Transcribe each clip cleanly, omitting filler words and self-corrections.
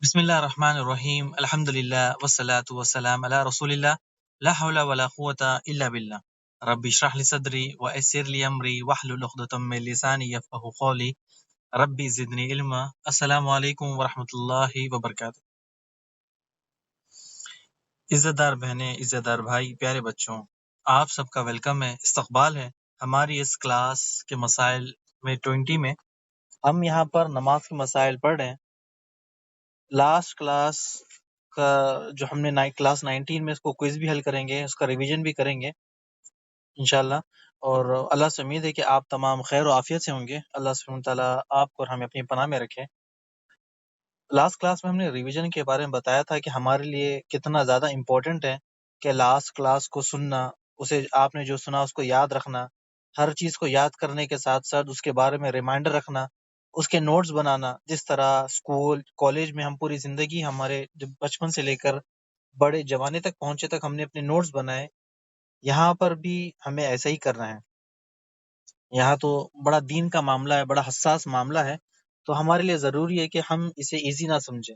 بسم اللہ الرحمن الرحیم الحمد للہ والصلاة والسلام علی رسول اللہ لا حول ولا قوة الا باللہ رب اشرح لی صدری ویسر لی امری واحلل عقدۃ من لسانی یفقهوا قولی رب زدنی علما۔ السلام علیکم ورحمۃ اللہ وبرکاتہ۔ عزت دار بہنیں، عزت دار بھائی، پیارے بچوں، آپ سب کا ویلکم ہے، استقبال ہے ہماری اس کلاس کے مسائل میں 20 میں۔ ہم یہاں پر نماز کے مسائل پڑھ رہے ہیں۔ لاسٹ کلاس کا جو ہم نے کلاس 19 میں اس کو کوئز بھی حل کریں گے، اس کا ریویژن بھی کریں گے انشاءاللہ، اور اللہ سے امید ہے کہ آپ تمام خیر و عافیت سے ہوں گے۔ اللہ سبحانہ تعالیٰ آپ کو اور ہمیں اپنی پناہ میں رکھے۔ لاسٹ کلاس میں ہم نے ریویژن کے بارے میں بتایا تھا کہ ہمارے لیے کتنا زیادہ امپورٹنٹ ہے کہ لاسٹ کلاس کو سننا، اسے آپ نے جو سنا اس کو یاد رکھنا، ہر چیز کو یاد کرنے کے ساتھ ساتھ اس کے بارے میں ریمائنڈر رکھنا، اس کے نوٹس بنانا۔ جس طرح اسکول کالج میں ہم پوری زندگی، ہمارے جب بچپن سے لے کر بڑے جوانے تک پہنچے تک ہم نے اپنے نوٹس بنائے، یہاں پر بھی ہمیں ایسا ہی کرنا ہے۔ یہاں تو بڑا دین کا معاملہ ہے، بڑا حساس معاملہ ہے، تو ہمارے لیے ضروری ہے کہ ہم اسے ایزی نہ سمجھیں۔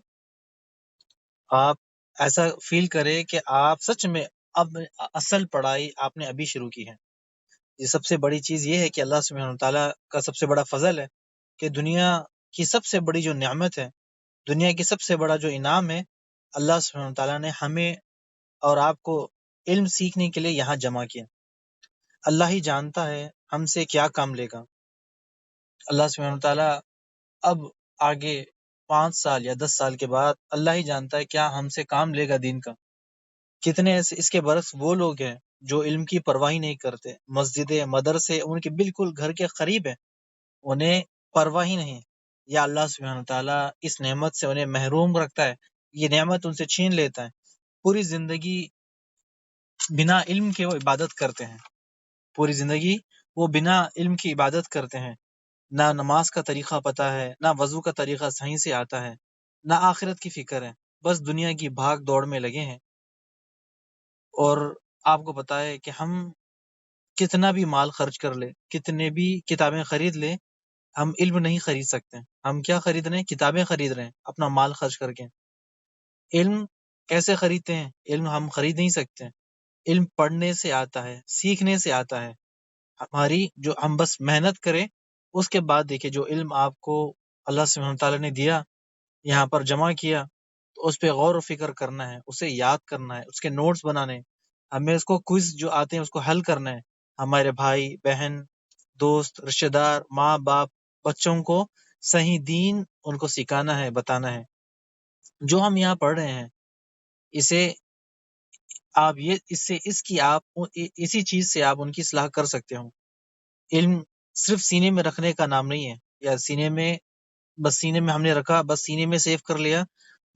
آپ ایسا فیل کریں کہ آپ سچ میں اب اصل پڑھائی آپ نے ابھی شروع کی ہے۔ یہ سب سے بڑی چیز یہ ہے کہ اللہ سبحانہ تعالیٰ کا سب سے بڑا فضل ہے کہ دنیا کی سب سے بڑی جو نعمت ہے، دنیا کی سب سے بڑا جو انعام ہے، اللہ سبحانہ تعالیٰ نے ہمیں اور آپ کو علم سیکھنے کے لیے یہاں جمع کیا۔ اللہ ہی جانتا ہے ہم سے کیا کام لے گا۔ اللہ سبحانہ تعالیٰ اب آگے 5 سال یا 10 سال کے بعد اللہ ہی جانتا ہے کیا ہم سے کام لے گا دین کا۔ کتنے اس کے برعکس وہ لوگ ہیں جو علم کی پرواہی نہیں کرتے، مسجد مدرسے ان کے بالکل گھر کے قریب ہیں، انہیں پرواہی نہیں، یا اللہ سبحانہ تعالیٰ اس نعمت سے انہیں محروم رکھتا ہے، یہ نعمت ان سے چھین لیتا ہے۔ پوری زندگی بنا علم کے وہ عبادت کرتے ہیں، پوری زندگی وہ بنا علم کی عبادت کرتے ہیں، نہ نماز کا طریقہ پتہ ہے، نہ وضو کا طریقہ صحیح سے آتا ہے، نہ آخرت کی فکر ہے، بس دنیا کی بھاگ دوڑ میں لگے ہیں۔ اور آپ کو پتہ ہے کہ ہم کتنا بھی مال خرچ کر لیں، کتنے بھی کتابیں خرید لیں، ہم علم نہیں خرید سکتے۔ ہم کیا خرید رہے ہیں؟ کتابیں خرید رہے ہیں اپنا مال خرچ کر کے۔ علم کیسے خریدتے ہیں؟ علم ہم خرید نہیں سکتے۔ علم پڑھنے سے آتا ہے، سیکھنے سے آتا ہے۔ ہماری جو ہم بس محنت کریں، اس کے بعد دیکھیں جو علم آپ کو اللہ سبحانہ تعالیٰ نے دیا، یہاں پر جمع کیا، تو اس پہ غور و فکر کرنا ہے، اسے یاد کرنا ہے، اس کے نوٹس بنانے، ہمیں اس کو کوئز جو آتے ہیں اس کو حل کرنا ہے۔ ہمارے بھائی بہن، دوست، رشتہ دار، ماں باپ، بچوں کو صحیح دین ان کو سکھانا ہے، بتانا ہے۔ جو ہم یہاں پڑھ رہے ہیں، اسے آپ اسی چیز سے آپ ان کی اصلاح کر سکتے ہو۔ علم صرف سینے میں رکھنے کا نام نہیں ہے، یا سینے میں ہم نے رکھا، بس سینے میں سیو کر لیا،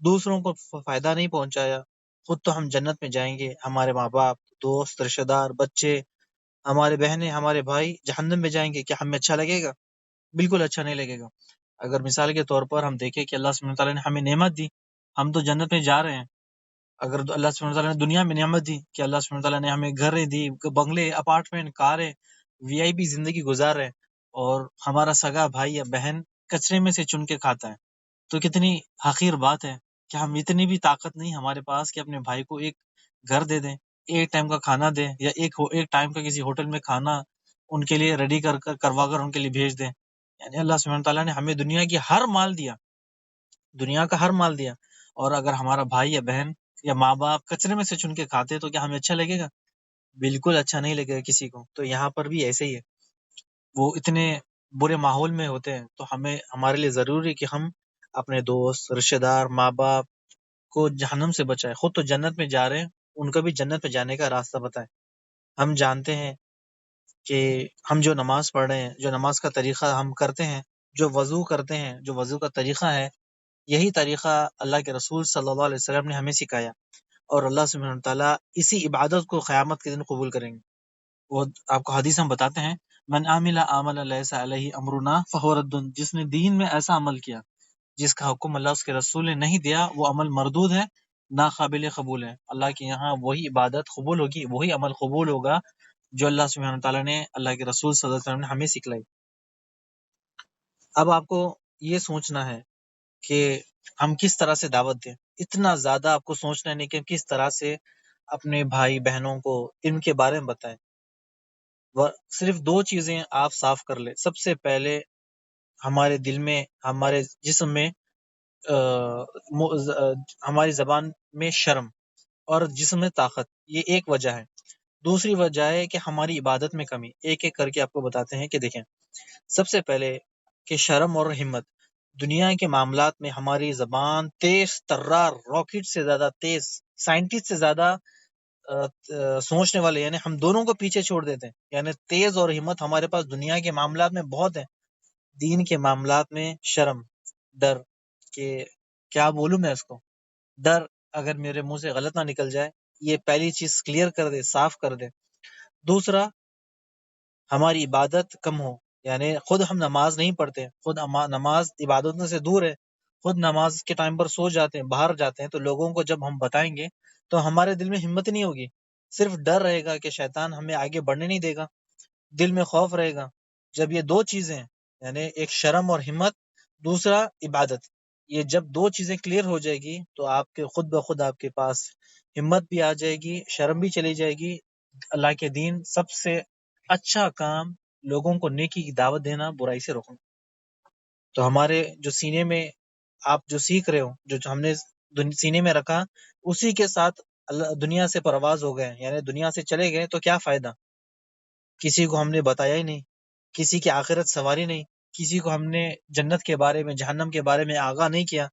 دوسروں کو فائدہ نہیں پہنچایا، خود تو ہم جنت میں جائیں گے، ہمارے ماں باپ، دوست، رشتہ دار، بچے، ہمارے بہنیں، ہمارے بھائی جہنم میں جائیں گے، کیا ہمیں اچھا لگے گا؟ بالکل اچھا نہیں لگے گا۔ اگر مثال کے طور پر ہم دیکھیں کہ اللہ سبحانہ تعالیٰ نے ہمیں نعمت دی، ہم تو جنت میں جا رہے ہیں۔ اگر اللہ سبحانہ تعالیٰ نے دنیا میں نعمت دی کہ اللہ سبحانہ تعالیٰ نے ہمیں گھریں دی، بنگلے، اپارٹمنٹ، کاریں، وی آئی پی زندگی گزار رہے ہیں، اور ہمارا سگا بھائی یا بہن کچرے میں سے چن کے کھاتا ہے، تو کتنی حقیر بات ہے کہ ہم اتنی بھی طاقت نہیں ہمارے پاس کہ اپنے بھائی کو ایک گھر دے دیں، ایک ٹائم کا کھانا دیں، یا ایک ٹائم کا کسی ہوٹل میں کھانا ان کے لیے ریڈی کروا کر ان کے لیے بھیج دیں۔ یعنی اللہ سبحانہ تعالیٰ نے ہمیں دنیا کی ہر مال دیا، دنیا کا ہر مال دیا، اور اگر ہمارا بھائی یا بہن یا ماں باپ کچرے میں سے چن کے کھاتے تو کیا ہمیں اچھا لگے گا؟ بالکل اچھا نہیں لگے گا کسی کو۔ تو یہاں پر بھی ایسے ہی ہے، وہ اتنے برے ماحول میں ہوتے ہیں، تو ہمارے لیے ضروری کہ ہم اپنے دوست، رشتہ دار، ماں باپ کو جہنم سے بچائیں۔ خود تو جنت میں جا رہے ہیں، ان کو بھی جنت میں جانے کا راستہ بتائیں۔ ہم جانتے ہیں کہ ہم جو نماز پڑھ رہے ہیں، جو نماز کا طریقہ ہم کرتے ہیں، جو وضو کرتے ہیں، جو وضو کا طریقہ ہے، یہی طریقہ اللہ کے رسول صلی اللہ علیہ وسلم نے ہمیں سکھایا، اور اللہ سبحانہ تعالیٰ اسی عبادت کو قیامت کے دن قبول کریں گے۔ وہ آپ کو حدیث ہم بتاتے ہیں، من عامل عملا لیس علیہ امرنا فہو رد، جس نے دین میں ایسا عمل کیا جس کا حکم اللہ اس کے رسول نے نہیں دیا، وہ عمل مردود ہے، ناقابل قبول ہے۔ اللہ کے یہاں وہی عبادت قبول ہوگی، وہی عمل قبول ہوگا جو اللہ سبحانہ تعالیٰ نے، اللہ کے رسول صلی اللہ علیہ وسلم نے ہمیں سکھلائی۔ اب آپ کو یہ سوچنا ہے کہ ہم کس طرح سے دعوت دیں. اتنا زیادہ آپ کو سوچنا نہیں کہ کس طرح سے اپنے بھائی بہنوں کو ان کے بارے میں بتائیں. صرف 2 چیزیں آپ صاف کر لیں. سب سے پہلے ہمارے دل میں، ہمارے جسم میں، ہماری زبان میں شرم اور جسم میں طاقت، یہ ایک وجہ ہے. دوسری وجہ ہے کہ ہماری عبادت میں کمی. ایک ایک کر کے آپ کو بتاتے ہیں کہ دیکھیں، سب سے پہلے کہ شرم اور ہمت. دنیا کے معاملات میں ہماری زبان تیز ترار، راکٹ سے زیادہ تیز، سائنٹسٹ سے زیادہ سوچنے والے، یعنی ہم دونوں کو پیچھے چھوڑ دیتے ہیں. یعنی تیز اور ہمت ہمارے پاس دنیا کے معاملات میں بہت ہے. دین کے معاملات میں شرم، ڈر کہ کیا بولوں میں اس کو، ڈر اگر میرے منہ سے غلط نہ نکل جائے، یہ پہلی چیز کلیئر کر دے، صاف کر دے. دوسرا، ہماری عبادت کم ہو. یعنی خود ہم نماز نہیں پڑھتے، خود نماز عبادتوں سے دور ہے، خود نماز کے ٹائم پر سو جاتے ہیں، باہر جاتے ہیں، تو لوگوں کو جب ہم بتائیں گے تو ہمارے دل میں ہمت نہیں ہوگی. صرف ڈر رہے گا کہ شیطان ہمیں آگے بڑھنے نہیں دے گا، دل میں خوف رہے گا. جب یہ 2 چیزیں، یعنی ایک شرم اور ہمت، دوسرا عبادت، یہ جب 2 چیزیں کلیئر ہو جائے گی تو آپ کے خود بخود آپ کے پاس ہمت بھی آ جائے گی، شرم بھی چلی جائے گی. اللہ کے دین سب سے اچھا کام لوگوں کو نیکی کی دعوت دینا، برائی سے روکنا. تو ہمارے جو سینے میں آپ جو سیکھ رہے ہو، جو ہم نے سینے میں رکھا، اسی کے ساتھ دنیا سے پرواز ہو گئے. یعنی دنیا سے چلے گئے تو کیا فائدہ؟ کسی کو ہم نے بتایا ہی نہیں، کسی کی آخرت سواری نہیں، کسی کو ہم نے جنت کے بارے میں، جہنم کے بارے میں آگاہ نہیں کیا.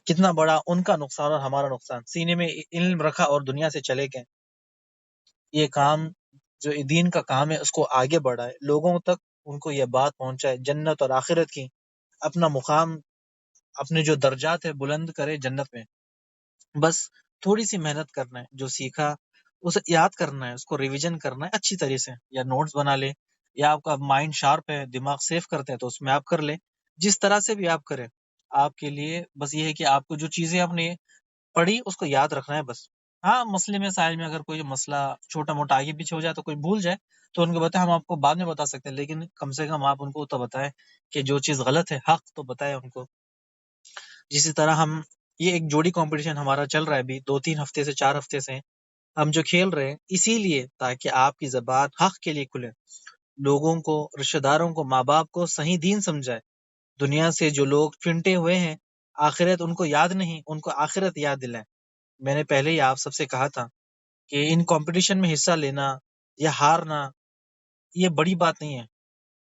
کتنا بڑا ان کا نقصان اور ہمارا نقصان. سینے میں علم رکھا اور دنیا سے چلے گئے. یہ کام جو دین کا کام ہے اس کو آگے بڑھائے، لوگوں تک ان کو یہ بات پہنچائے جنت اور آخرت کی، اپنا مقام، اپنے جو درجات ہے بلند کرے جنت میں. بس تھوڑی سی محنت کرنا ہے، جو سیکھا اسے یاد کرنا ہے، اس کو ریویژن کرنا ہے اچھی طرح سے، یا نوٹس بنا لے، یا آپ کا مائنڈ شارپ ہے، دماغ سیو کرتے ہیں تو اس میں آپ کر لیں. جس طرح سے بھی آپ کریں، آپ کے لیے بس یہ ہے کہ آپ کو جو چیزیں آپ نے پڑھی اس کو یاد رکھنا ہے بس. ہاں، مسئلے میں سائل میں اگر کوئی مسئلہ چھوٹا موٹا آگے پیچھے ہو جائے تو کوئی بھول جائے تو ان کو بتائیں، ہم آپ کو بعد میں بتا سکتے ہیں، لیکن کم سے کم آپ ان کو تو بتائیں کہ جو چیز غلط ہے، حق تو بتائیں ان کو. جسی طرح ہم یہ ایک جوڑی کمپٹیشن ہمارا چل رہا ہے ابھی 2-3 ہفتے سے 4 ہفتے سے ہم جو کھیل رہے ہیں، اسی لیے تاکہ آپ کی زبان حق کے لیے کھلے، لوگوں کو، رشتہ داروں کو، ماں باپ کو صحیح دین سمجھائے. دنیا سے جو لوگ چنٹے ہوئے ہیں، آخرت ان کو یاد نہیں، ان کو آخرت یاد دلائیں. میں نے پہلے ہی آپ سب سے کہا تھا کہ ان کمپٹیشن میں حصہ لینا یا ہارنا یہ بڑی بات نہیں ہے.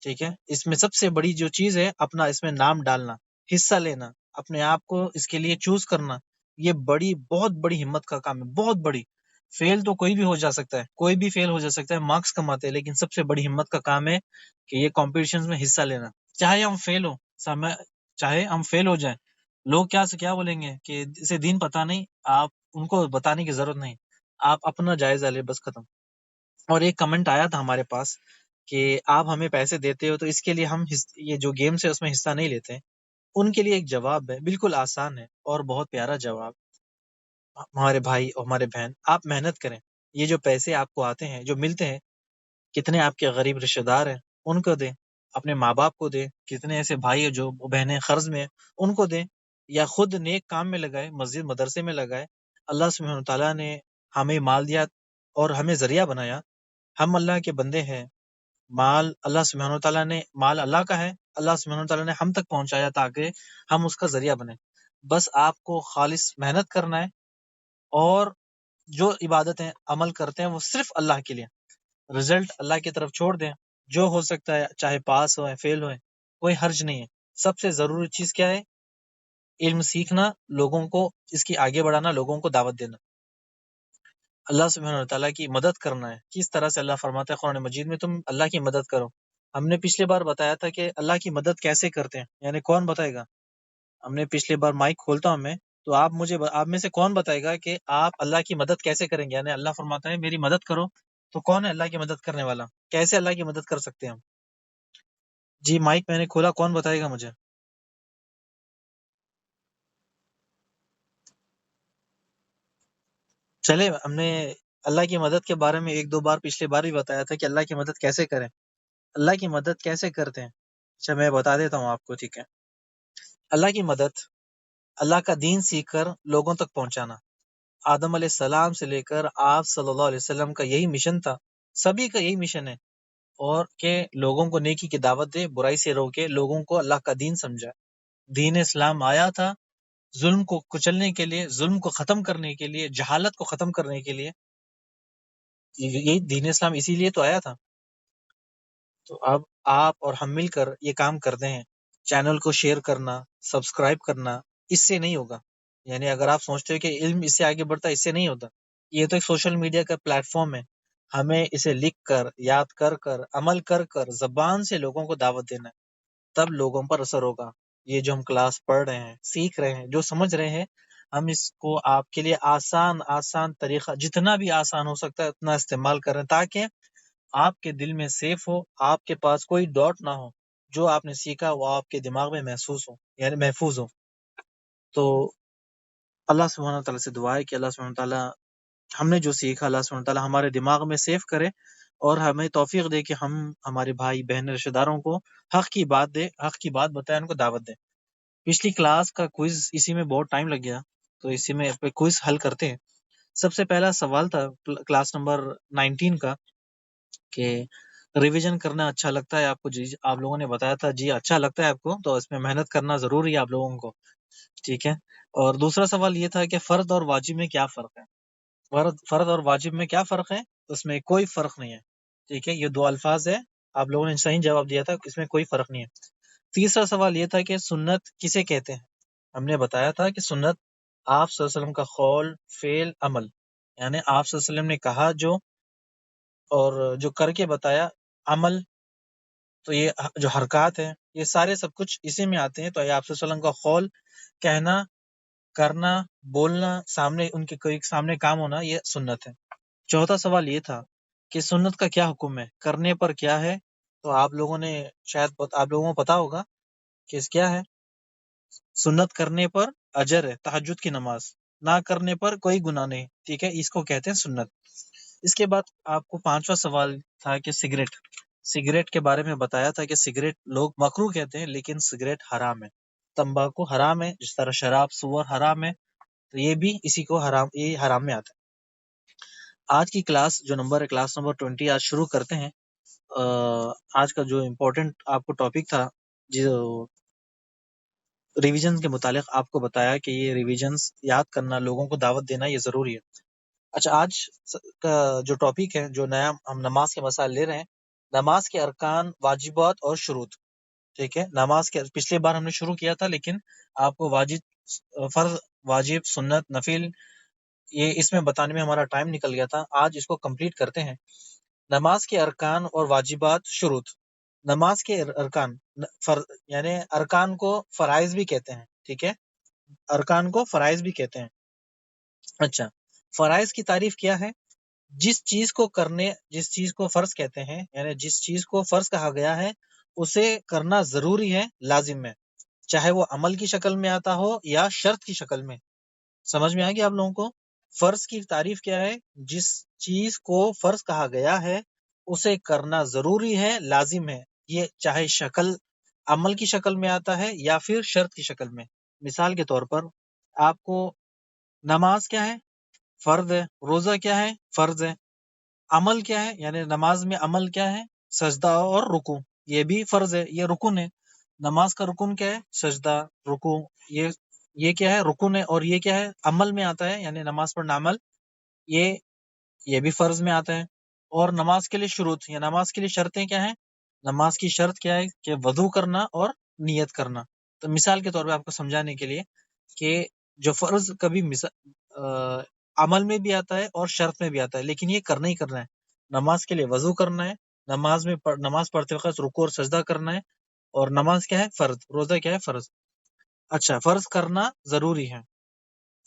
ٹھیک ہے، اس میں سب سے بڑی جو چیز ہے اپنا اس میں نام ڈالنا، حصہ لینا، اپنے آپ کو اس کے لیے چوز کرنا، یہ بڑی، بہت بڑی ہمت کا کام ہے، بہت بڑی. فیل تو کوئی بھی ہو جا سکتا ہے، کوئی بھی فیل ہو جا سکتا ہے، مارکس کماتے ہیں، لیکن سب سے بڑی ہمت کا کام ہے کہ یہ کمپٹیشن میں حصہ لینا. چاہے ہم فیل ہو، چاہے ہم فیل ہو جائیں، لوگ کیا سے کیا بولیں گے کہ اسے دین پتہ نہیں، آپ ان کو بتانے کی ضرورت نہیں، آپ اپنا جائزہ لے، بس ختم. اور ایک کمنٹ آیا تھا ہمارے پاس کہ آپ ہمیں پیسے دیتے ہو تو اس کے لیے ہم یہ جو گیمس ہے اس میں حصہ نہیں لیتے. ان کے لیے ایک جواب ہے، بالکل آسان ہے اور بہت پیارا جواب. ہمارے بھائی اور ہمارے بہن، آپ محنت کریں. یہ جو پیسے آپ کو آتے ہیں، جو ملتے ہیں، کتنے آپ کے غریب رشتہ دار ہیں ان کو دیں، اپنے ماں باپ کو دیں، کتنے ایسے بھائی جو بہنیں قرض میں ہیں ان کو دیں، یا خود نیک کام میں لگائے، مسجد مدرسے میں لگائے. اللہ سبحانہ تعالیٰ نے ہمیں مال دیا اور ہمیں ذریعہ بنایا، ہم اللہ کے بندے ہیں. مال اللہ سبحانہ تعالیٰ نے، مال اللہ کا ہے، اللہ سبحانہ تعالیٰ نے ہم تک پہنچایا تاکہ ہم اس کا ذریعہ بنیں. بس آپ کو خالص محنت کرنا ہے، اور جو عبادتیں عمل کرتے ہیں وہ صرف اللہ کے لیے، رزلٹ اللہ کی طرف چھوڑ دیں. جو ہو سکتا ہے، چاہے پاس ہوئے فیل ہوئے، کوئی حرج نہیں ہے. سب سے ضروری چیز کیا ہے؟ علم سیکھنا، لوگوں کو اس کی آگے بڑھانا، لوگوں کو دعوت دینا، اللہ سبحانہ تعالیٰ کی مدد کرنا ہے. کس طرح سے اللہ فرماتا ہے قرآن مجید میں، تم اللہ کی مدد کرو. ہم نے پچھلے بار بتایا تھا کہ اللہ کی مدد کیسے کرتے ہیں، یعنی کون بتائے گا؟ ہم نے پچھلے بار مائک کھولتا ہوں میں، تو آپ میں سے کون بتائے گا کہ آپ اللہ کی مدد کیسے کریں گے؟ یعنی اللہ فرماتا ہے میری مدد کرو، تو کون ہے اللہ کی مدد کرنے والا؟ کیسے اللہ کی مدد کر سکتے ہیں ہم؟ جی، مائک میں نے کھولا، کون بتائے گا مجھے؟ چلے، ہم نے اللہ کی مدد کے بارے میں 1-2 بار پچھلے بار بھی بتایا تھا کہ اللہ کی مدد کیسے کریں. اللہ کی مدد کیسے کرتے ہیں؟ اچھا، میں بتا دیتا ہوں آپ کو. ٹھیک ہے، اللہ کی مدد، اللہ کا دین سیکھ کر لوگوں تک پہنچانا۔ آدم علیہ السلام سے لے کر آپ صلی اللہ علیہ وسلم کا یہی مشن تھا، سبھی کا یہی مشن ہے، اور کہ لوگوں کو نیکی کی دعوت دے، برائی سے روکے، لوگوں کو اللہ کا دین سمجھائے۔ دین اسلام آیا تھا ظلم کو کچلنے کے لیے، ظلم کو ختم کرنے کے لیے، جہالت کو ختم کرنے کے لیے۔ یہ دین اسلام اسی لیے تو آیا تھا۔ تو اب آپ اور ہم مل کر یہ کام کرتے ہیں، چینل کو شیئر کرنا، سبسکرائب کرنا، اس سے نہیں ہوگا۔ یعنی اگر آپ سوچتے ہو کہ علم اس سے آگے بڑھتا ہے، اس سے نہیں ہوتا۔ یہ تو ایک سوشل میڈیا کا پلیٹ فارم ہے، ہمیں اسے لکھ کر، یاد کر کر، عمل کر کر، زبان سے لوگوں کو دعوت دینا ہے، تب لوگوں پر اثر ہوگا۔ یہ جو ہم کلاس پڑھ رہے ہیں، سیکھ رہے ہیں، جو سمجھ رہے ہیں، ہم اس کو آپ کے لیے آسان طریقہ، جتنا بھی آسان ہو سکتا ہے اتنا استعمال کریں، تاکہ آپ کے دل میں سیف ہو، آپ کے پاس کوئی ڈاٹ نہ ہو، جو آپ نے سیکھا وہ آپ کے دماغ میں محسوس ہو، یعنی محفوظ ہو۔ تو اللہ سبحانہ تعالیٰ سے دعا ہے کہ اللہ سبحانہ تعالیٰ ہم نے جو سیکھا، اللہ سبحانہ تعالیٰ ہمارے دماغ میں سیف کرے، اور ہمیں توفیق دے کہ ہم ہمارے بھائی بہن رشتہ داروں کو حق کی بات دے، حق کی بات بتائیں، ان کو دعوت دے۔ پچھلی کلاس کا کوئز اسی میں بہت ٹائم لگ گیا، تو اسی میں کوئز حل کرتے ہیں۔ سب سے پہلا سوال تھا کلاس نمبر 19 کا، کہ ریویژن کرنا اچھا لگتا ہے آپ کو؟ جی آپ لوگوں نے بتایا تھا جی اچھا لگتا ہے آپ کو، تو اس میں محنت کرنا ضروری ہے آپ لوگوں کو، ٹھیک ہے۔ اور دوسرا سوال یہ تھا کہ فرض اور واجب میں کیا فرق ہے؟ فرض اور واجب میں کیا فرق ہے؟ اس میں کوئی فرق نہیں ہے، ٹھیک ہے، یہ دو الفاظ ہے، آپ لوگوں نے صحیح جواب دیا تھا، اس میں کوئی فرق نہیں ہے۔ تیسرا سوال یہ تھا کہ سنت کسے کہتے ہیں؟ ہم نے بتایا تھا کہ سنت آپ صلی اللہ علیہ وسلم کا قول، فعل، عمل، یعنی آپ صلی اللہ علیہ وسلم نے کہا جو، اور جو کر کے بتایا، عمل، تو یہ جو حرکات ہیں یہ سارے سب کچھ اسی میں آتے ہیں۔ تو یہ آپ صلی اللہ علیہ وسلم کا قول، کہنا، کرنا، بولنا، سامنے ان کے کوئی سامنے کام ہونا، یہ سنت ہے۔ چوتھا سوال یہ تھا کہ سنت کا کیا حکم ہے، کرنے پر کیا ہے؟ تو آپ لوگوں نے شاید آپ لوگوں کو پتا ہوگا کہ کیا ہے۔ سنت کرنے پر اجر ہے، تہجد کی نماز، نہ کرنے پر کوئی گناہ نہیں، ٹھیک ہے، اس کو کہتے ہیں سنت۔ اس کے بعد آپ کو پانچواں سوال تھا کہ سگریٹ کے بارے میں بتایا تھا کہ سگریٹ لوگ مکروہ کہتے ہیں، لیکن سگریٹ حرام ہے، تمباکو حرام ہے، جس طرح شراب، سور حرام ہے، تو یہ بھی اسی کو حرام، یہ حرام میں آتا ہے۔ آج کی کلاس جو نمبر ہے، کلاس نمبر 20، آج شروع کرتے ہیں۔ آج کا جو امپورٹنٹ آپ کو ٹاپک تھا، جو ریویژن کے متعلق آپ کو بتایا کہ یہ ریویژنز یاد کرنا، لوگوں کو دعوت دینا، یہ ضروری ہے۔ اچھا، آج کا جو ٹاپک ہے، جو نیا ہم نماز کے مسائل لے رہے ہیں، نماز کے ارکان، واجبات اور شروط، ٹھیک ہے۔ نماز کے پچھلے بار ہم نے شروع کیا تھا، لیکن آپ کو فرض، واجب، سنت، نفل، یہ اس میں بتانے میں ہمارا ٹائم نکل گیا تھا، آج اس کو کمپلیٹ کرتے ہیں۔ نماز کے ارکان اور واجبات، شروط۔ نماز کے ارکان، یعنی ارکان کو فرائض بھی کہتے ہیں، ٹھیک ہے، ارکان کو فرائض بھی کہتے ہیں۔ اچھا، فرائض کی تعریف کیا ہے؟ جس چیز کو فرض کہتے ہیں، یعنی جس چیز کو فرض کہا گیا ہے اسے کرنا ضروری ہے، لازم ہے، چاہے وہ عمل کی شکل میں آتا ہو یا شرط کی شکل میں۔ سمجھ میں آ گیا آپ لوگوں کو؟ فرض کی تعریف کیا ہے؟ جس چیز کو فرض کہا گیا ہے اسے کرنا ضروری ہے، لازم ہے، یہ چاہے شکل عمل کی شکل میں آتا ہے یا پھر شرط کی شکل میں۔ مثال کے طور پر آپ کو نماز کیا ہے؟ فرض ہے۔ روزہ کیا ہے؟ فرض ہے۔ عمل کیا ہے؟ یعنی نماز میں عمل کیا ہے؟ سجدہ اور رکوع، یہ بھی فرض ہے، یہ رکن ہے۔ نماز کا رکن کیا ہے؟ سجدہ، رکوع، یہ کیا ہے؟ رکن ہے۔ اور یہ کیا ہے؟ عمل میں آتا ہے، یعنی نماز پڑھنا عمل، یہ بھی فرض میں آتا ہے۔ اور نماز کے لیے شروط یا نماز کے لیے شرطیں کیا ہیں؟ نماز کی شرط کیا ہے؟ کہ وضو کرنا اور نیت کرنا۔ تو مثال کے طور پہ آپ کو سمجھانے کے لیے کہ جو فرض کبھی عمل میں بھی آتا ہے اور شرط میں بھی آتا ہے، لیکن یہ کرنا ہی کرنا ہے۔ نماز کے لیے وضو کرنا ہے، نماز پڑھتے وقت رکوع اور سجدہ کرنا ہے، اور نماز کیا ہے؟ فرض۔ روزہ کیا ہے؟ فرض۔ اچھا، فرض کرنا ضروری ہے،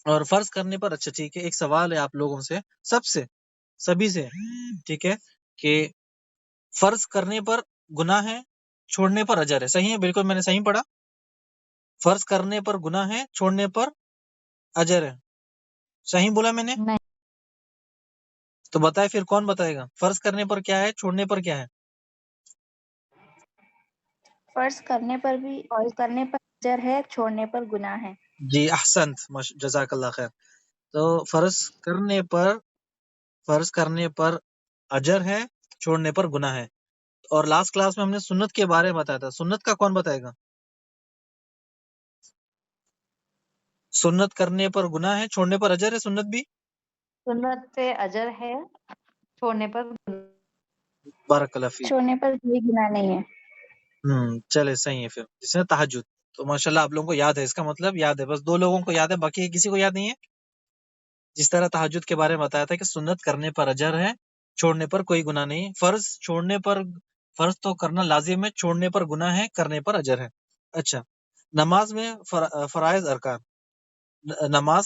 اور فرض کرنے پر، اچھا ٹھیک ہے، ایک سوال ہے آپ لوگوں سے، سبھی سے، ٹھیک ہے، کہ فرض کرنے پر گناہ ہے، چھوڑنے پر اجر ہے، صحیح ہے؟ بالکل میں نے صحیح پڑھا؟ فرض کرنے پر گناہ ہے، چھوڑنے پر اجر ہے، صحیح بولا میں نے؟ تو بتائے پھر کون بتائے گا فرض کرنے پر کیا ہے، چھوڑنے پر کیا ہے؟ فرض کرنے پر بھی، کرنے پر اجر ہے، چھوڑنے پر گناہ ہے۔ جی احسنت، جزاک اللہ خیر۔ تو فرض کرنے پر اجر ہے، چھوڑنے پر گناہ ہے۔ اور لاسٹ کلاس میں ہم نے سنت کے بارے میں بتایا تھا، سنت کا کون بتائے گا؟ سنت کرنے پر گناہ ہے، چھوڑنے پر اجر ہے، سنت بھی سنت پہ اجر ہے، چھوڑنے پر بارک اللہ فیک۔ چھوڑنے پر کوئی گناہ نہیں ہے۔ چلے صحیح ہے۔ پھر جس نے تہجد، تو ماشاءاللہ آپ لوگوں کو یاد ہے، اس کا مطلب یاد ہے، بس 2 لوگوں کو یاد ہے، باقی کسی کو یاد نہیں ہے۔ جس طرح تہجد کے بارے میں بتایا تھا کہ سنت کرنے پر اجر ہے، چھوڑنے پر کوئی گناہ نہیں۔ فرض تو کرنا لازم ہے، چھوڑنے پر گناہ ہے، کرنے پر اجر ہے۔ اچھا، نماز میں فرائض ارکان، نماز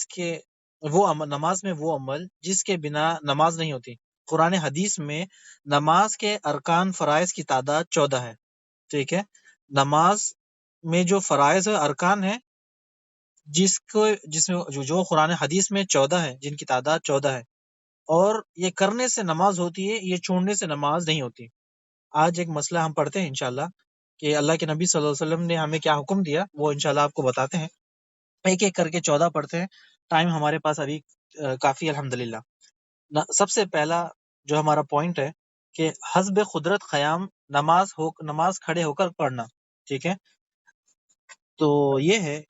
میں وہ عمل جس کے بنا نماز نہیں ہوتی۔ قرآن حدیث میں نماز کے ارکان فرائض کی تعداد 14 ہے، ٹھیک ہے۔ نماز میں جو فرائض ارکان ہے جس میں جو قرآن حدیث میں 14 ہے، جن کی تعداد 14 ہے، اور یہ کرنے سے نماز ہوتی ہے، یہ چھوڑنے سے نماز نہیں ہوتی۔ آج ایک مسئلہ ہم پڑھتے ہیں انشاءاللہ کہ اللہ کے نبی صلی اللہ علیہ وسلم نے ہمیں کیا حکم دیا، وہ انشاءاللہ آپ کو بتاتے ہیں۔ ایک ایک کر کے 14 پڑھتے ہیں، ٹائم ہمارے پاس ابھی کافی الحمدللہ۔ سب سے پہلا جو ہمارا پوائنٹ ہے کہ حسب قدرت قیام، نماز کھڑے ہو کر پڑھنا، ٹھیک ہے۔ تو یہ ہے،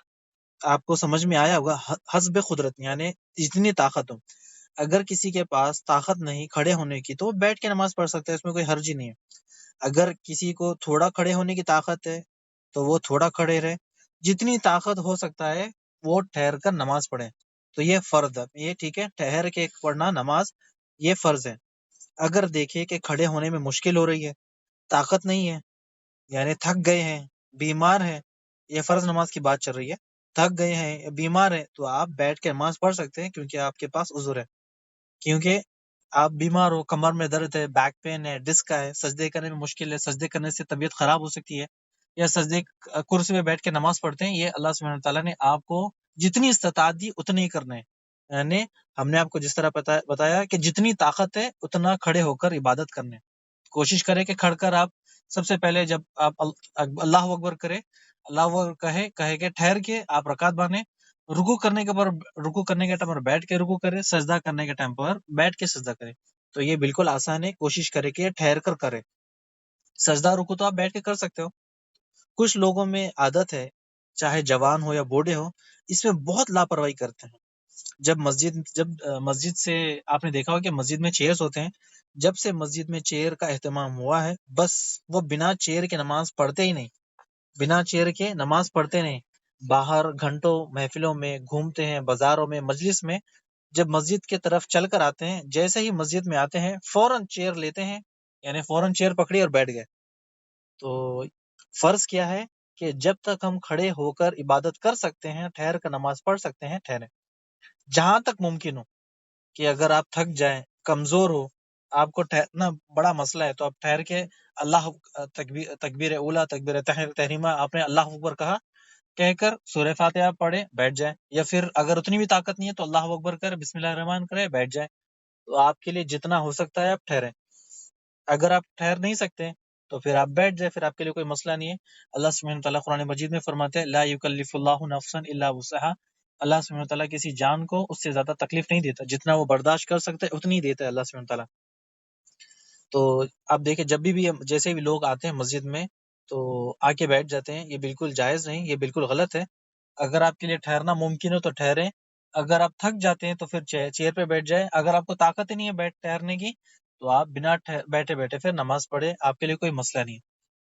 آپ کو سمجھ میں آیا ہوگا، حسب قدرت یعنی جتنی طاقت ہو۔ اگر کسی کے پاس طاقت نہیں کھڑے ہونے کی تو وہ بیٹھ کے نماز پڑھ سکتا ہے، اس میں کوئی حرج ہی نہیں ہے۔ اگر کسی کو تھوڑا کھڑے ہونے کی طاقت ہے تو وہ تھوڑا کھڑے رہے، جتنی طاقت ہو سکتا ہے وہ ٹھہر کر نماز پڑھے۔ تو یہ فرض ہے، یہ ٹھیک ہے، ٹھہر کے پڑھنا نماز یہ فرض ہے۔ اگر دیکھے کہ کھڑے ہونے میں مشکل ہو رہی ہے، طاقت نہیں ہے، یعنی تھک گئے ہیں، بیمار ہیں، یہ فرض نماز کی بات چل رہی ہے، تھک گئے ہیں، بیمار ہیں، تو آپ بیٹھ کے نماز پڑھ سکتے ہیں، کیونکہ آپ کے پاس عذر ہے، کیونکہ آپ بیمار ہو، کمر میں درد ہے، بیک پین ہے، ڈسک کا ہے، سجدے کرنے میں مشکل ہے، سجدے کرنے سے طبیعت خراب ہو سکتی ہے، یا سجدے کرسی میں بیٹھ کے نماز پڑھتے ہیں، یہ اللہ سبحانہ تعالیٰ نے آپ کو جتنی استطاعت دی اتنی ہی کرنا ہے۔ یعنی ہم نے آپ کو جس طرح بتایا کہ جتنی طاقت ہے اتنا کھڑے ہو کر عبادت کرنے، کوشش کریں کہ کھڑ کر آپ سب سے پہلے جب آپ اللہ اکبر کرے، اللہ اکبر کہے کہ ٹھہر کے آپ رکعت باندھیں، رکوع کرنے کے ٹائم پر بیٹھ کے رکوع کرے، سجدہ کرنے کے ٹائم پر بیٹھ کے سجدہ کرے۔ تو یہ بالکل آسان ہے، کوشش کرے کہ ٹھہر کر کرے۔ سجدہ رکوع تو آپ بیٹھ کے کر سکتے ہو۔ کچھ لوگوں میں عادت ہے، چاہے جوان ہو یا بوڑھے ہو، اس میں بہت لاپرواہی کرتے ہیں۔ جب مسجد سے آپ نے دیکھا ہو کہ مسجد میں چیئرز ہوتے ہیں، جب سے مسجد میں چیئر کا اہتمام ہوا ہے، بس وہ بنا چیئر کے نماز پڑھتے ہی نہیں، بنا چیئر کے نماز پڑھتے نہیں۔ باہر گھنٹوں محفلوں میں گھومتے ہیں، بازاروں میں، مجلس میں، جب مسجد کی طرف چل کر آتے ہیں، جیسے ہی مسجد میں آتے ہیں فوراً چیئر لیتے ہیں، یعنی فوراً چیئر پکڑی اور بیٹھ گئے۔ تو فرض کیا ہے کہ جب تک ہم کھڑے ہو کر عبادت کر سکتے ہیں، ٹھہر کر نماز پڑھ سکتے ہیں، ٹھہریں۔ جہاں تک ممکن ہو کہ اگر آپ تھک جائیں، کمزور ہو، آپ کو ٹھہرنا بڑا مسئلہ ہے، تو آپ ٹھہر کے اللہ تکبیر اولا، تکبیر تحریمہ، آپ نے اللہ اکبر کہہ کر سورہ فاتحہ پڑھے، بیٹھ جائیں، یا پھر اگر اتنی بھی طاقت نہیں ہے تو اللہ اکبر کرے، بسم اللہ الرحمن کرے، بیٹھ جائیں۔ تو آپ کے لیے جتنا ہو سکتا ہے آپ ٹھہریں۔ اگر آپ ٹھہر نہیں سکتے تو پھر آپ بیٹھ جائیں، پھر آپ کے لیے کوئی مسئلہ نہیں ہے۔ اللہ سبحانہ تعالیٰ قرآن مجید میں فرماتے ہیں لا یکلف اللہ نفسا الا وسعها، اللہ سبحانہ تعالیٰ کسی جان کو اس سے زیادہ تکلیف نہیں دیتا، جتنا وہ برداشت کر سکتے اتنی ہی دیتا ہے اللہ سبحانہ تعالیٰ۔ تو آپ دیکھیں جب بھی جیسے بھی لوگ آتے ہیں مسجد میں تو آ کے بیٹھ جاتے ہیں، یہ بالکل جائز نہیں، یہ بالکل غلط ہے۔ اگر آپ کے لیے ٹھہرنا ممکن ہو تو ٹھہریں، اگر آپ تھک جاتے ہیں تو پھر چیئر پہ بیٹھ جائیں، اگر آپ کو طاقت ہی نہیں ہے ٹھہرنے کی تو آپ بنا بیٹھے بیٹھے پھر نماز پڑھے، آپ کے لیے کوئی مسئلہ نہیں۔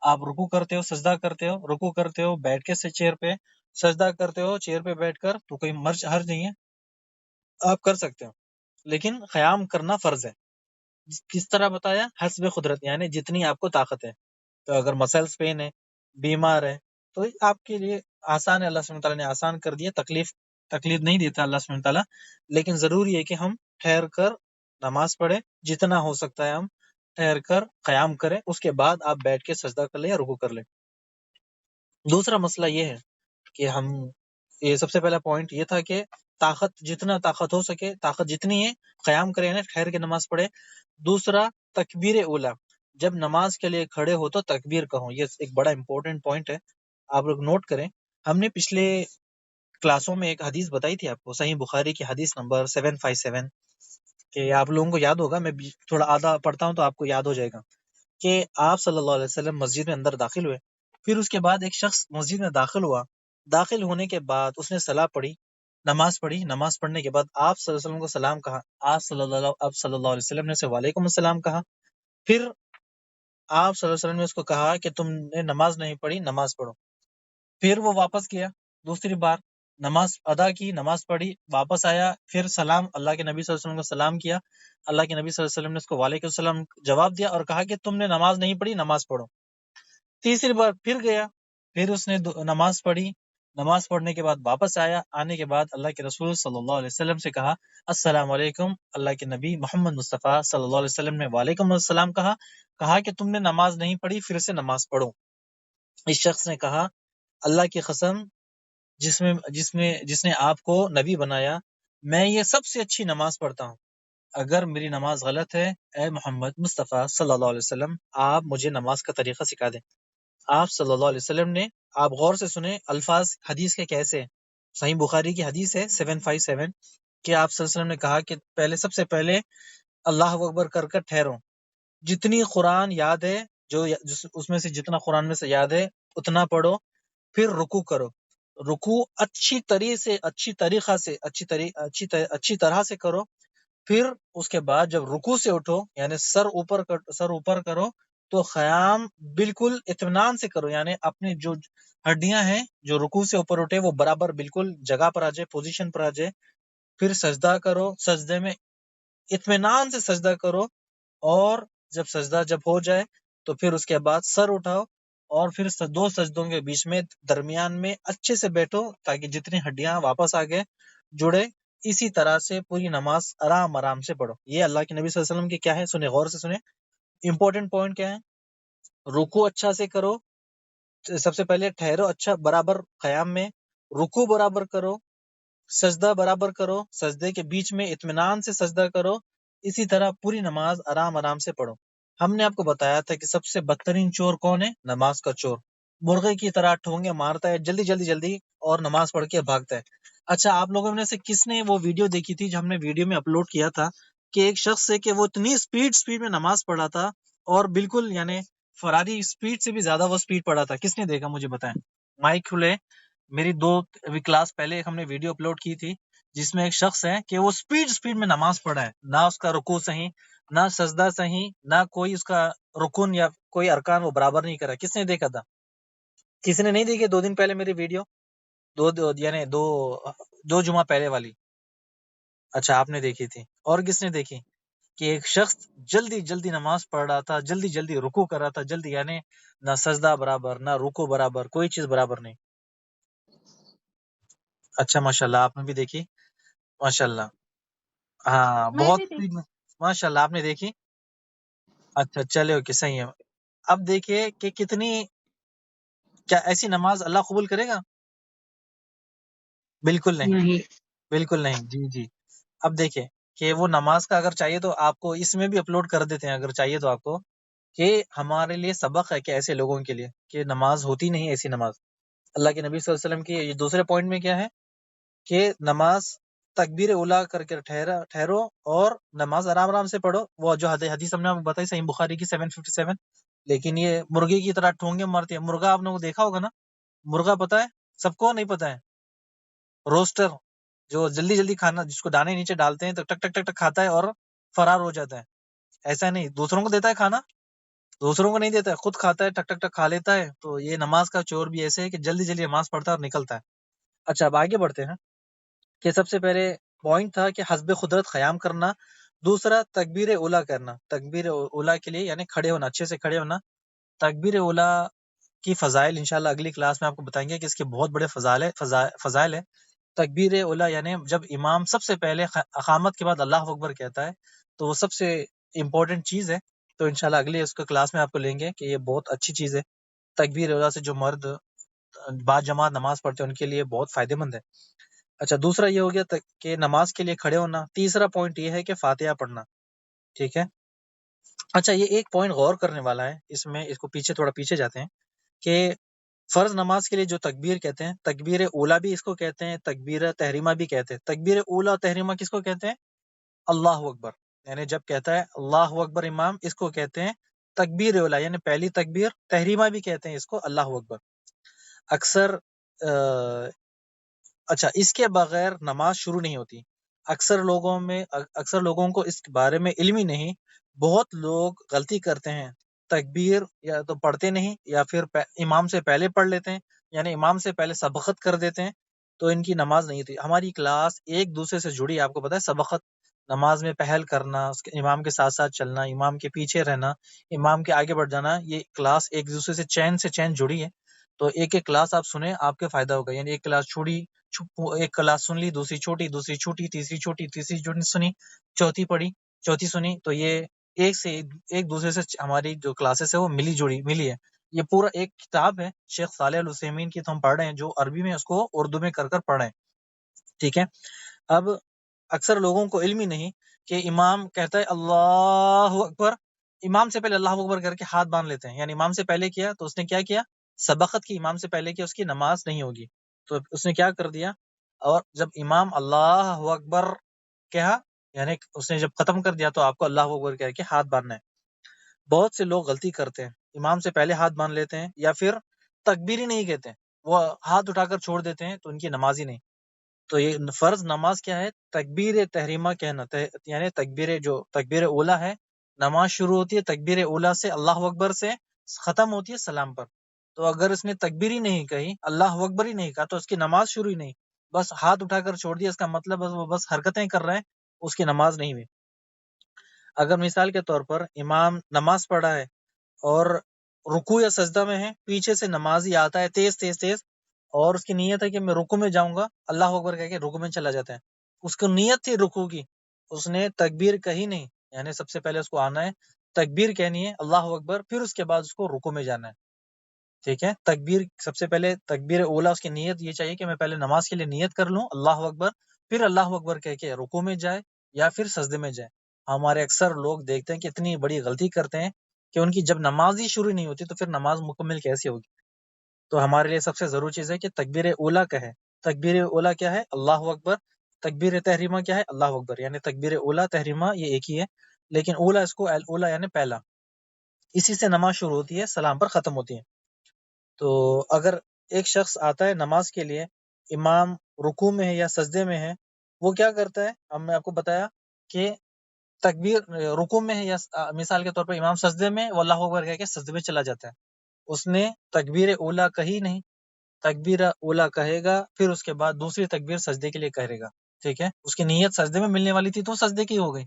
آپ رکوع کرتے ہو، سجدہ کرتے ہو، رکوع کرتے ہو بیٹھ کے سے چیئر پہ، سجدہ کرتے ہو چیئر پہ بیٹھ کر، تو کوئی حرج نہیں ہے، آپ کر سکتے ہو، لیکن قیام کرنا فرض ہے۔ کس طرح بتایا؟ حسب قدرت، یعنی جتنی آپ کو طاقت ہے۔ تو اگر مسلس پین ہے، بیمار ہے، تو آپ کے لیے آسان ہے، اللہ سبحانہ تعالیٰ نے آسان کر دیا، تکلیف نہیں دیتا اللہ سبحانہ تعالیٰ، لیکن ضروری ہے کہ ہم ٹھہر کر نماز پڑھے، جتنا ہو سکتا ہے ہم ٹھہر کر قیام کریں، اس کے بعد آپ بیٹھ کے سجدہ کر لیں یا رکوع کر لیں۔ دوسرا مسئلہ یہ ہے کہ یہ سب سے پہلا پوائنٹ یہ تھا کہ جتنا طاقت ہو سکے، طاقت جتنی ہے قیام کریں، ٹھہر کے نماز پڑھے۔ دوسرا تکبیر اولا، جب نماز کے لیے کھڑے ہو تو تکبیر کہو، یہ ایک بڑا امپورٹنٹ پوائنٹ ہے، آپ لوگ نوٹ کریں ہم نے پچھلے کلاسوں میں ایک حدیث بتائی تھی آپ کو، صحیح بخاری کی حدیث نمبر 757، کہ آپ لوگوں کو یاد ہوگا، میں تھوڑا آدھا پڑھتا ہوں تو آپ کو یاد ہو جائے گا، کہ آپ صلی اللہ علیہ وسلم مسجد میں اندر داخل ہوئے، پھر اس کے بعد ایک شخص مسجد میں داخل ہوا، داخل ہونے کے بعد اس نے صلاح پڑھی، نماز پڑھی، نماز پڑھنے کے بعد آپ صلی اللہ علیہ وسلم کو سلام کہا، آپ صلی اللہ علیہ وسلم نے اسے وعلیکم السلام کہا، پھر آپ صلی اللہ علیہ وسلم نے اس کو کہا کہ تم نے نماز نہیں پڑھی، نماز پڑھو، پھر وہ واپس گیا، دوسری بار نماز ادا کی، نماز پڑھی، واپس آیا، پھر سلام، اللہ کے نبی صلی اللہ علیہ وسلم کو سلام کیا، اللہ کے نبی صلی اللہ علیہ وسلم نے اس کو وعلیکم السلام جواب دیا اور کہا کہ تم نے نماز نہیں پڑھی، نماز پڑھو، تیسری بار پھر گیا، پھر اس نے نماز پڑھی، نماز پڑھنے کے بعد واپس آیا، آنے کے بعد اللہ کے رسول صلی اللہ علیہ وسلم سے کہا السلام علیکم، اللہ کے نبی محمد مصطفیٰ صلی اللہ علیہ وسلم نے وعلیکم السلام کہا کہ تم نے نماز نہیں پڑھی، پھر سے نماز پڑھو۔ اس شخص نے کہا اللہ کی قسم جس نے آپ کو نبی بنایا، میں یہ سب سے اچھی نماز پڑھتا ہوں، اگر میری نماز غلط ہے اے محمد مصطفیٰ صلی اللہ علیہ وسلم آپ مجھے نماز کا طریقہ سکھا دیں۔ آپ صلی اللہ علیہ وسلم نے، آپ غور سے سنیں الفاظ حدیث کے کیسے ہیں، صحیح بخاری کی حدیث ہے 757، کہ آپ صلی اللہ علیہ وسلم نے کہا کہ سب سے پہلے اللہ اکبر کر کر ٹھہرو، جتنی قرآن یاد ہے، اس میں سے جتنا قرآن میں سے یاد ہے اتنا پڑھو، پھر رکوع کرو، رکوع اچھی طرح سے کرو، پھر اس کے بعد جب رکوع سے اٹھو یعنی سر اوپر کرو تو قیام بالکل اطمینان سے کرو، یعنی اپنی جو ہڈیاں ہیں جو رکوع سے اوپر اٹھے وہ برابر بالکل جگہ پر آ جائے، پوزیشن پر آ جائے، پھر سجدہ کرو، سجدے میں اطمینان سے سجدہ کرو، اور جب سجدہ ہو جائے تو پھر اس کے بعد سر اٹھاؤ، اور پھر دو سجدوں کے بیچ میں درمیان میں اچھے سے بیٹھو تاکہ جتنی ہڈیاں واپس آگے جڑے، اسی طرح سے پوری نماز آرام سے پڑھو۔ یہ اللہ کے نبی صلی اللہ علیہ وسلم کی کیا ہے، سنیں غور سے سنیں، امپورٹنٹ پوائنٹ کیا ہے، رکوع اچھا سے کرو، سب سے پہلے ٹھہرو اچھا برابر قیام میں، رکوع برابر کرو، سجدہ برابر کرو، سجدے کے بیچ میں اطمینان سے سجدہ کرو، اسی طرح پوری نماز آرام سے پڑھو۔ ہم نے آپ کو بتایا تھا کہ سب سے بدترین چور کون ہے، نماز کا چور، مرغے کی طرح ٹھونگے مارتا ہے، جلدی اور نماز پڑھ کے بھاگتا ہے۔ اچھا آپ لوگوں میں سے کس نے وہ ویڈیو دیکھی تھی جو ہم نے ویڈیو میں اپلوڈ کیا تھا، کہ ایک شخص ہے کہ وہ اتنی سپیڈ میں نماز پڑھا تھا، اور بالکل یعنی فراری سپیڈ سے بھی زیادہ وہ سپیڈ پڑھا تھا، کس نے دیکھا مجھے بتائیں، مائک کھلے، میری 2 کلاس پہلے ہم نے ویڈیو اپلوڈ کی تھی جس میں ایک شخص ہے کہ وہ سپیڈ میں نماز پڑھا ہے، نہ اس کا رکوع صحیح، نہ سجدہ صحیح، نہ کوئی اس کا رکن یا کوئی ارکان وہ برابر نہیں کرا۔ کس نے دیکھا تھا؟ کسی نے نہیں دیکھی 2 دن پہلے میری ویڈیو، یعنی دو جمعہ پہلے والی؟ اچھا آپ نے دیکھی تھی، اور کس نے دیکھی؟ کہ ایک شخص جلدی نماز پڑھ رہا تھا، جلدی رکوع کر رہا تھا، یعنی نہ سجدہ برابر، نہ رکوع برابر، کوئی چیز برابر نہیں۔ اچھا ماشاءاللہ آپ نے بھی دیکھی، ماشاءاللہ، ہاں میں بہت بھی سپیڈ میں، ماشاءاللہ آپ نے دیکھی۔ اچھا چلے اوکے صحیح ہے۔ اب دیکھیے کہ کیا ایسی نماز اللہ قبول کرے گا؟ بالکل نہیں، بالکل نہیں، جی۔ اب دیکھیں کہ وہ نماز کا اگر چاہیے تو آپ کو اس میں بھی اپلوڈ کر دیتے ہیں، اگر چاہیے تو آپ کو، کہ ہمارے لیے سبق ہے کہ ایسے لوگوں کے لیے کہ نماز ہوتی نہیں ایسی نماز۔ اللہ کے نبی صلی اللہ علیہ وسلم کی یہ دوسرے پوائنٹ میں کیا ہے کہ نماز تکبیر اولا کر کے ٹھہرو اور نماز آرام سے پڑھو، وہ جو حدیث ہم نے آپ کو بتائی صحیح بخاری کی 757۔ لیکن یہ مرغی کی طرح ٹھونگے مارتی ہے، مرغا آپ نے وہ دیکھا ہوگا نا، مرغا پتا ہے سب کو، نہیں پتا ہے، روسٹر جو جلدی کھانا، جس کو دانے نیچے ڈالتے ہیں تو ٹک ٹک ٹک ٹک کھاتا ہے اور فرار ہو جاتا ہے، ایسا نہیں دوسروں کو دیتا ہے کھانا، دوسروں کو نہیں دیتا ہے، خود کھاتا ہے، ٹک ٹک ٹک کھا لیتا ہے۔ تو یہ نماز کا چور بھی ایسے ہے کہ جلدی نماز پڑھتا ہے اور نکلتا ہے۔ اچھا اب آگے بڑھتے ہیں کہ سب سے پہلے پوائنٹ تھا کہ حسب قدرت قیام کرنا، دوسرا تکبیر اولا کرنا، تکبیر اولا کے لیے یعنی کھڑے ہونا، اچھے سے کھڑے ہونا۔ تکبیر اولا کی فضائل انشاءاللہ اگلی کلاس میں آپ کو بتائیں گے کہ اس کے بہت بڑے فضائل ہے۔ تکبیر اولا یعنی جب امام سب سے پہلے اقامت کے بعد اللہ اکبر کہتا ہے تو وہ سب سے امپورٹنٹ چیز ہے، تو انشاءاللہ اگلی اس کو کلاس میں آپ کو لیں گے کہ یہ بہت اچھی چیز ہے۔ تکبیر اولا سے جو مرد با جماعت نماز پڑھتے ہیں ان کے لیے بہت فائدہ مند ہے۔ اچھا دوسرا یہ ہو گیا کہ نماز کے لیے کھڑے ہونا، تیسرا پوائنٹ یہ ہے کہ فاتحہ پڑھنا، ٹھیک ہے۔ اچھا یہ ایک پوائنٹ غور کرنے والا ہے اس میں، اس کو تھوڑا پیچھے جاتے ہیں کہ فرض نماز کے لیے جو تکبیر کہتے ہیں، تکبیر اولا بھی اس کو کہتے ہیں، تکبیر تحریمہ بھی کہتے ہیں۔ تکبیر اولا تحریمہ کس کو کہتے ہیں؟ اللہ اکبر، یعنی جب کہتا ہے اللہ اکبر امام، اس کو کہتے ہیں تکبیر اولا، یعنی پہلی تکبیر۔ تحریمہ بھی کہتے ہیں اس کو اللہ اکبر۔ اکثر اچھا، اس کے بغیر نماز شروع نہیں ہوتی۔ اکثر لوگوں کو اس بارے میں علم ہی نہیں۔ بہت لوگ غلطی کرتے ہیں، تکبیر یا تو پڑھتے نہیں یا پھر امام سے پہلے پڑھ لیتے ہیں، یعنی امام سے پہلے سبقت کر دیتے ہیں، تو ان کی نماز نہیں ہوتی۔ ہماری کلاس ایک دوسرے سے جڑی ہے، آپ کو پتہ ہے، سبقت، نماز میں پہل کرنا، اس کے امام کے ساتھ ساتھ چلنا، امام کے پیچھے رہنا، امام کے آگے بڑھ جانا، یہ کلاس ایک دوسرے سے چین جڑی ہے۔ تو ایک ایک کلاس آپ سنیں، آپ کے فائدہ ہوگا، یعنی ایک کلاس چھوڑی، ایک کلاس سن لی، دوسری چھوٹی، دوسری چھوٹی، تیسری چھوٹی، تیسری چھوٹی سنی، چوتھی پڑھی، چوتھی سنی، تو یہ ایک دوسرے سے ہماری جو کلاسز ہے وہ ملی ہے۔ یہ پورا ایک کتاب ہے شیخ صالح العثیمین کی، تو ہم پڑھ رہے ہیں، جو عربی میں اس کو اردو میں کر پڑھ رہے ہیں، ٹھیک ہے۔ اب اکثر لوگوں کو علم ہی نہیں کہ امام کہتا ہے اللہ اکبر، امام سے پہلے اللہ اکبر کر کے ہاتھ باندھ لیتے ہیں، یعنی امام سے پہلے کیا تو اس نے کیا کیا، سبقت کی، امام سے پہلے کیا، اس کی نماز نہیں ہوگی۔ تو اس نے کیا کر دیا، اور جب امام اللہ اکبر کہا، یعنی اس نے جب ختم کر دیا، تو آپ کو اللہ اکبر کہہ کے ہاتھ باندھنا ہے۔ بہت سے لوگ غلطی کرتے ہیں، امام سے پہلے ہاتھ باندھ لیتے ہیں، یا پھر تکبیر ہی نہیں کہتے ہیں، وہ ہاتھ اٹھا کر چھوڑ دیتے ہیں، تو ان کی نماز ہی نہیں۔ تو یہ فرض نماز کیا ہے، تکبیر تحریمہ کہنا، یعنی تکبیر اولا ہے، نماز شروع ہوتی ہے تکبیر اولا سے، اللہ اکبر سے، ختم ہوتی ہے سلام پر۔ تو اگر اس نے تکبیر ہی نہیں کہی، اللہ اکبر ہی نہیں کہا، تو اس کی نماز شروع ہی نہیں، بس ہاتھ اٹھا کر چھوڑ دیا، اس کا مطلب وہ بس حرکتیں کر رہے ہیں، اس کی نماز نہیں ہوئی۔ اگر مثال کے طور پر امام نماز پڑھا ہے اور رکوع یا سجدہ میں ہے، پیچھے سے نمازی آتا ہے تیز تیز تیز، اور اس کی نیت ہے کہ میں رکوع میں جاؤں گا، اللہ اکبر کہہ کے رکوع میں چلا جاتا ہے، اس کو نیت تھی رکوع کی، اس نے تکبیر کہی نہیں، یعنی سب سے پہلے اس کو آنا ہے تکبیر کہنی ہے اللہ اکبر، پھر اس کے بعد اس کو رکوع میں جانا ہے، ٹھیک ہے۔ تکبیر سب سے پہلے تکبیر اولا، اس کی نیت یہ چاہیے کہ میں پہلے نماز کے لیے نیت کر لوں اللہ اکبر، پھر اللہ اکبر کہہ کے رکوع میں جائے یا پھر سجدے میں جائے۔ ہمارے اکثر لوگ دیکھتے ہیں کہ اتنی بڑی غلطی کرتے ہیں کہ ان کی جب نماز ہی شروع نہیں ہوتی تو پھر نماز مکمل کیسے ہوگی۔ تو ہمارے لیے سب سے ضروری چیز ہے کہ تکبیر اولا کیا ہے۔ تکبیر اولا کیا ہے؟ اللہ اکبر۔ تکبیر تحریمہ کیا ہے؟ اللہ اکبر۔ یعنی تکبیر اولا تحریمہ یہ ایک ہی ہے، لیکن اولا اس کو اولا یعنی پہلا، اسی سے نماز شروع ہوتی ہے، سلام پر ختم ہوتی ہے۔ تو اگر ایک شخص آتا ہے نماز کے لیے، امام رکوع میں ہے یا سجدے میں ہے، وہ کیا کرتا ہے، ہم نے آپ کو بتایا کہ تکبیر رکوع میں ہے، یا مثال کے طور پر امام سجدے میں، وہ اللہ اکبر کہہ کے سجدے میں چلا جاتا ہے، اس نے تکبیر اولا کہی نہیں، تکبیر اولا کہے گا، پھر اس کے بعد دوسری تکبیر سجدے کے لیے کرے گا، ٹھیک ہے۔ اس کی نیت سجدے میں ملنے والی تھی تو سجدے کی ہو گئی،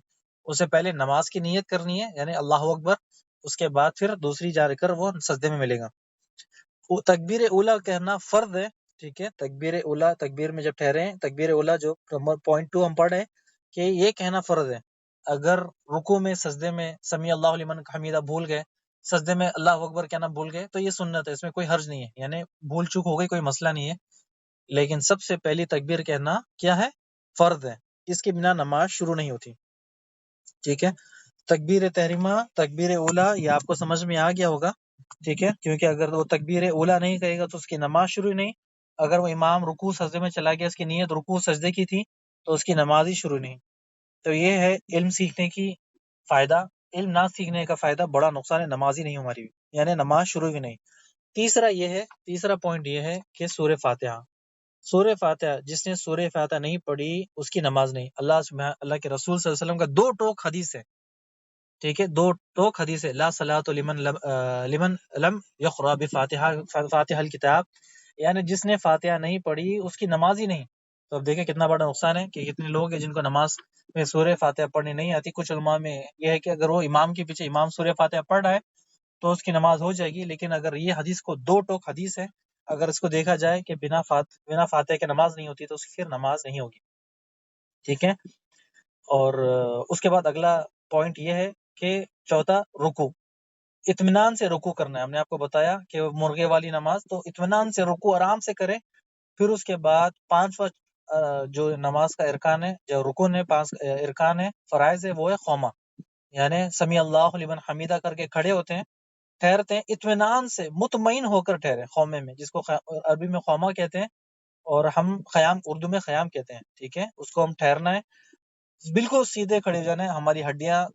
اسے پہلے نماز کی نیت کرنی ہے یعنی اللہ اکبر، اس کے بعد پھر دوسری جا کر وہ سجدے میں ملے گا۔ تکبیر اولا کہنا فرض ہے، ٹھیک ہے۔ تکبیر اولا، تکبیر میں جب ٹھہرے ہیں، تکبیر اولا جو پوائنٹ 2 ہم پڑھ رہے ہیں کہ یہ کہنا فرض ہے۔ اگر رکوع میں سجدے میں سمیع اللہ لمن حمیدہ بھول گئے، سجدے میں اللہ اکبر کہنا بھول گئے، تو یہ سنت ہے، اس میں کوئی حرج نہیں ہے، یعنی بھول چوک ہو گئی، کوئی مسئلہ نہیں ہے، لیکن سب سے پہلی تکبیر کہنا کیا ہے؟ فرض ہے، اس کے بنا نماز شروع نہیں ہوتی، ٹھیک ہے۔ تکبیر تحریمہ، تکبیر اولا، یہ آپ کو سمجھ میں آ گیا ہوگا، ٹھیک ہے، کیونکہ اگر وہ تکبیر اولا نہیں کہے گا تو اس کی نماز شروع نہیں، اگر وہ امام رکوع سجدے میں چلا گیا، اس کی نیت رکوع سجدے کی تھی، تو اس کی نماز ہی شروع نہیں۔ تو یہ ہے علم سیکھنے کی فائدہ، علم نہ سیکھنے کا فائدہ، بڑا نقصان ہے، نماز ہی نہیں ہماری، یعنی نماز شروع بھی نہیں۔ تیسرا پوائنٹ یہ ہے کہ سورہ فاتحہ، سورہ فاتحہ جس نے سورہ فاتحہ نہیں پڑھی اس کی نماز نہیں۔ اللہ کے رسول صلی اللہ علیہ وسلم کا 2 ٹوک حدیث ہے، ٹھیک ہے، 2 ٹوک حدیث ہے، لا صلاۃ لمن لم یقرأ فاتحہ الکتاب، یعنی جس نے فاتحہ نہیں پڑھی اس کی نماز ہی نہیں۔ تو اب دیکھیں کتنا بڑا نقصان ہے کہ کتنے لوگ ہیں جن کو نماز میں سورہ فاتحہ پڑھنی نہیں آتی۔ کچھ علماء میں یہ ہے کہ اگر وہ امام کے پیچھے امام سورہ فاتحہ پڑھ رہا ہے تو اس کی نماز ہو جائے گی، لیکن اگر یہ حدیث کو 2 ٹوک حدیث ہے، اگر اس کو دیکھا جائے کہ بنا فاتحہ کے نماز نہیں ہوتی تو اس کی پھر نماز نہیں ہوگی، ٹھیک ہے۔ اور اس کے بعد اگلا پوائنٹ یہ ہے کہ چوتھا، رکوع، اطمینان سے رکوع کرنا ہے۔ ہم نے آپ کو بتایا کہ مرغے والی نماز، تو اطمینان سے رکوع آرام سے کرے، پھر اس کے بعد 5واں جو نماز کا ارکان ہے، جو رکن ہے، 5 ارکان ہے، فرائض ہے، وہ ہے قومہ، یعنی سمیع اللہ لمن حمیدہ کر کے کھڑے ہوتے ہیں، ٹھہرتے ہیں اطمینان سے، مطمئن ہو کر ٹھہرے، خومے میں، جس کو عربی میں خومہ کہتے ہیں، اور ہم خیام اردو میں خیام کہتے ہیں، ٹھیک ہے، اس کو ہم ٹھہرنا ہے، بالکل سیدھے کھڑے ہو جانا ہے، ہماری ہڈیاں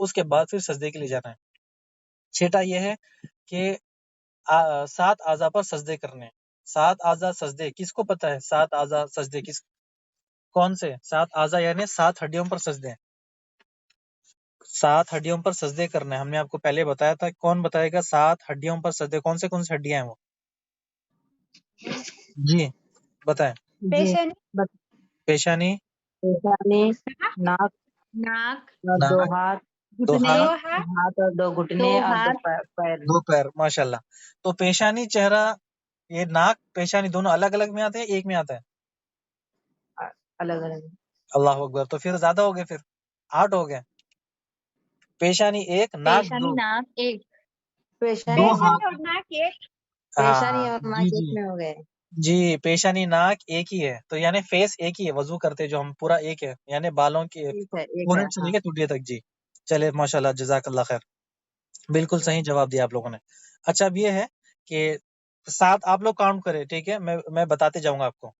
اس کے بعد پھر سجدے کے لیے جانا ہے۔ چھٹا یہ ہے کہ 7 اعضاء پر سجدے کرنے، 7 اعضاء سجدے کس کو پتہ ہے؟ 7 اعضاء سجدے کون سے 7 اعضاء؟ یعنی 7 ہڈیوں پر سجدے، 7 ہڈیوں پر سجدے کرنے، ہم نے آپ کو پہلے بتایا تھا، کون بتائے گا 7 ہڈیوں پر سجدے کون سی ہڈیاں ہیں وہ؟ جی بتائیں۔ پیشانی، پیشانی، پیشانی، ناک، ناک، اور 2 ناک، ہاتھ، 2 گھٹنے، ہاتھ، 2 ہاتھ اور 2 گھٹنے 2 اور 2 ہاتھ، پیر۔ 2 پیر، ماشاءاللہ۔ تو پیشانی، چہرہ، یہ ناک پیشانی دونوں الگ الگ میں آتے ہیں، ایک میں آتا ہے؟ الگ الگ۔ اللہ اکبر، تو پھر زیادہ ہو گئے، پھر 8 ہو گئے۔ پیشانی 1، ناک 2، پیشانی، ناک 1، 2 پیشانی ہاتھ، اور ناک 1، پیشانی ہاں اور جی ناک جی ایک میں ہو گئے۔ جی، پیشانی ناک ایک ہی ہے، تو یعنی فیس ایک ہی ہے، وضو کرتے جو ہم پورا ایک ہے، یعنی بالوں کی ٹھیک ہے، ایک پورے ہے، سے ہاں۔ لے کے ٹوٹیے تک۔ جی چلے، ماشاءاللہ، جزاک اللہ خیر، بالکل صحیح جواب دیا آپ لوگوں نے۔ اچھا اب یہ ہے کہ 7 آپ لوگ کاؤنٹ کرے، ٹھیک ہے، میں بتاتے جاؤں گا آپ کو۔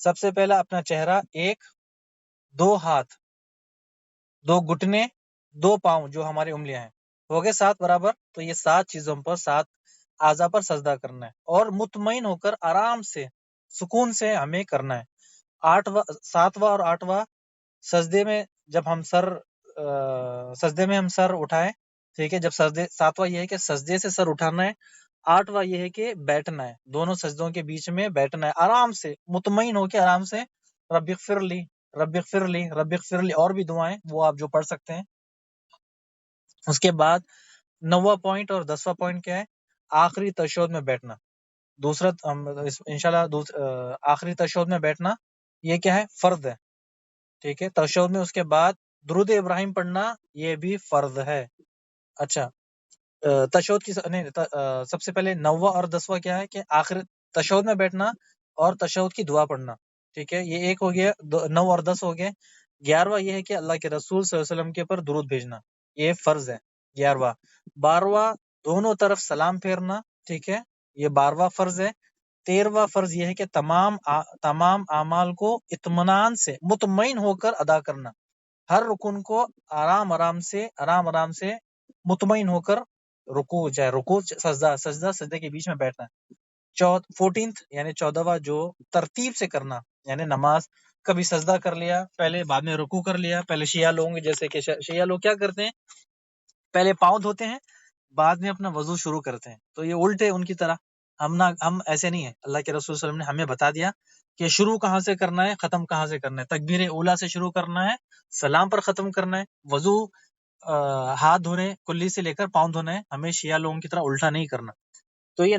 سب سے پہلا اپنا چہرہ 1، 2 ہاتھ، 2 گھٹنے، 2 پاؤں جو ہماری انگلیاں ہیں، ہو گئے 7 برابر۔ تو یہ 7 چیزوں پر، 7 اعضاء پر سجدہ کرنا ہے، اور مطمئن ہو کر آرام سے، سکون سے ہمیں کرنا ہے۔ 7واں اور 8واں سجدے میں جب ہم سجدے میں ہم سر اٹھائیں، ٹھیک ہے، جب سجدے، 7واں یہ ہے کہ سجدے سے سر اٹھانا ہے، 8واں یہ ہے کہ بیٹھنا ہے، دونوں سجدوں کے بیچ میں بیٹھنا ہے، آرام سے، مطمئن ہو کے آرام سے، رب اغفر لی، رب اغفر لی، رب اغفر لی، اور بھی دعائیں وہ آپ جو پڑھ سکتے ہیں۔ اس کے بعد 9واں پوائنٹ اور 10واں پوائنٹ کیا ہے؟ آخری تشہد میں بیٹھنا۔ دوسرا انشاءاللہ آخری تشہد میں بیٹھنا یہ کیا ہے؟ فرض ہے، ٹھیک ہے، تشہد میں اس کے بعد درود ابراہیم پڑھنا یہ بھی فرض ہے۔ اچھا، تشہد کی نہیں، سب سے پہلے 9واں اور 10واں کیا ہے کہ آخر تشہد میں بیٹھنا اور تشہد کی دعا پڑھنا، ٹھیک ہے، یہ ایک ہو گیا، 9 اور 10 ہو گئے۔ 11واں یہ ہے کہ اللہ کے رسول صلی اللہ علیہ وسلم کے پر درود بھیجنا، یہ فرض ہے 11واں۔ 12واں دونوں طرف سلام پھیرنا، ٹھیک ہے، یہ 12واں فرض ہے۔ 13واں فرض یہ ہے کہ تمام اعمال کو اطمینان سے، مطمئن ہو کر ادا کرنا، ہر رکن کو آرام آرام سے مطمئن ہو کر رکوع، چاہے رکوع، سجدہ کے بیچ میں بیٹھنا ہے۔ 14 یعنی 14واں جو ترتیب سے کرنا، یعنی نماز کبھی سجدہ کر لیا پہلے، بعد میں رکوع کر لیا، پہلے شیعہ لوگ جیسے کہ شیعہ لوگ کیا کرتے ہیں، پہلے پاؤں دھوتے ہیں، بعد میں اپنا وضو شروع کرتے ہیں، تو یہ الٹ ہے ان کی طرح۔ ہم ایسے نہیں ہیں، اللہ کے رسول صلی اللہ علیہ وسلم نے ہمیں بتا دیا کہ شروع کہاں سے کرنا ہے، ختم کہاں سے کرنا ہے، تکبیر اولیٰ سے شروع کرنا ہے، سلام پر ختم کرنا ہے، وضو ہاتھ دھونے کلی سے لے کر پاؤں دھونا ہے، ہمیں شیعہ لوگوں کی طرح الٹا نہیں کرنا۔ تو یہ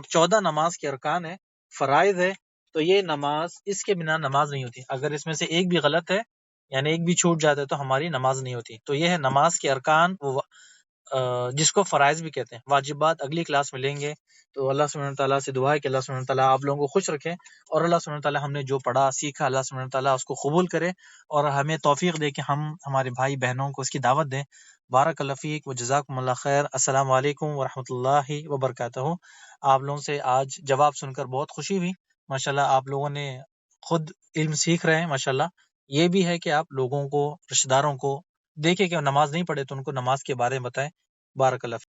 14 نماز کے ارکان ہے، فرائض ہے، تو یہ نماز، اس کے بنا نماز نہیں ہوتی، اگر اس میں سے ایک بھی غلط ہے، یعنی ایک بھی چھوٹ جاتا ہے تو ہماری نماز نہیں ہوتی۔ تو یہ ہے نماز کے ارکان، جس کو فرائض بھی کہتے ہیں۔ واجبات اگلی کلاس میں لیں گے، تو اللہ سبحانہ تعالیٰ سے دعا ہے کہ اللہ سبحانہ تعالیٰ آپ لوگوں کو خوش رکھے، اور اللہ سبحانہ تعالیٰ ہم نے جو پڑھا سیکھا، اللہ سبحانہ تعالیٰ اس کو قبول کرے، اور ہمیں توفیق دے کہ ہم ہمارے بھائی بہنوں کو اس کی دعوت دیں۔ بارک اللہ فیک و جزاکم اللہ خیر۔ السلام علیکم ورحمۃ اللہ وبرکاتہ۔ آپ لوگوں سے آج جواب سن کر بہت خوشی ہوئی، ماشاءاللہ آپ لوگوں نے خود علم سیکھ رہے ہیں، ماشاءاللہ۔ یہ بھی ہے کہ آپ لوگوں کو، رشتہ داروں کو دیکھیں کہ نماز نہیں پڑھے تو ان کو نماز کے بارے میں بتائیں۔ بارک اللہ فیک۔